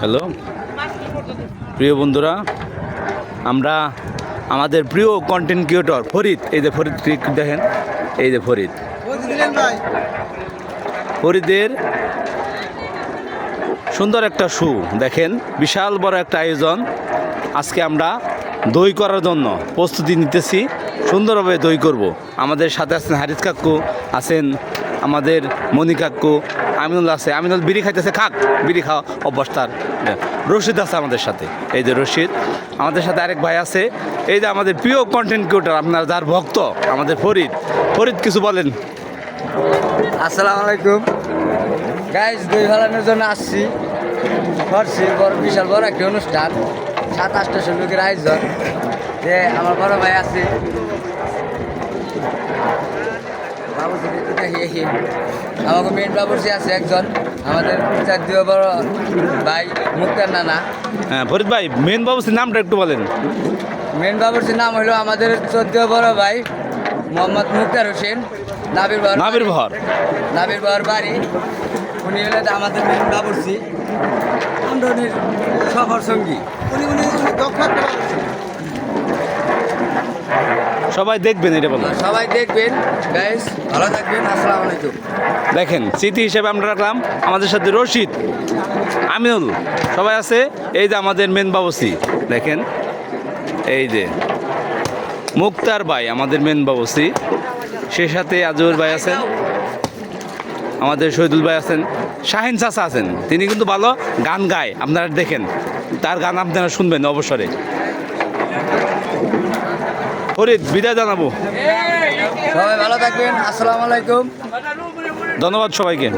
Hello প্রিয় বন্ধুরা, আমরা আমাদের প্রিয় কন্টেন্ট ক্রিয়েটর ফরিদ, এই যে ফরিদ দেখেন, এই যে ফরিদের সুন্দর একটা শু দেখেন, বিশাল বড় একটা আয়োজন। আজকে আমরা দই করার জন্য প্রস্তুতি নিতেছি, সুন্দরভাবে দই করব। আমাদের সাথে আছেন হারিস কাকু, আছেন আমাদের মনি কাকু, আমিনুল আছে, আমিনুল বিড়ি খাইতেছে, খাক বিড়ি খাওয়া অভ্যাসতার। রশিদ আছে আমাদের সাথে, এই যে রশিদ আমাদের সাথে, আরেক ভাই আছে, এই যে আমাদের প্রিয় কন্টেন্ট ক্রিয়েটর, আপনার যার ভক্ত আমাদের ফরিদ। ফরিদ কিছু বলেন। আসসালামু আলাইকুম গাইজ, দই ফেলানোর জন্য আসছি, করছি বড় বিশাল বড় একটি অনুষ্ঠান, 7-800 লোকের আয়োজন। যে আমার বড় ভাই আছে আমাকে মেন বাবুর্চি আছে একজন, আমাদের জাতীয় বড় ভাই মুক্তার নানা। হ্যাঁ ফরিদ ভাই, মেন বাবুসির নামটা একটু বলেন। মেন বাবুর্চির নাম হলো আমাদের 14 বড় ভাই মোহাম্মদ মুক্তার হোসেন, নাবির বহর বাড়ি। উনি হলেন আমাদের মেন বাবুর্চি, উনি সফর সঙ্গী, উনি দক্ষ একটা বাবুর্চি। সবাই দেখবেন, এটা বলেন। সবাই দেখবেন গাইস, ভালো থাকবেন, আসসালামু আলাইকুম। দেখেন, স্মৃতি হিসেবে আমরা রাখলাম আমাদের সাথে রশিদ, আমিনুল সবাই আছে। এই যে আমাদের মেন বাবুসি দেখেন, এই যে মুক্তার ভাই আমাদের মেন বাবুসি, সে সাথে আজুর ভাই আছেন, আমাদের শহীদুল ভাই আছেন, শাহিন চাচা আছেন, তিনি কিন্তু ভালো গান গায়, আপনারা দেখেন তার গান আপনারা শুনবেন অবসরে। ফরিদ বিদায় জানাবো, সবাই ভালো থাকবেন, আসসালামু আলাইকুম। ধন্যবাদ সবাইকে।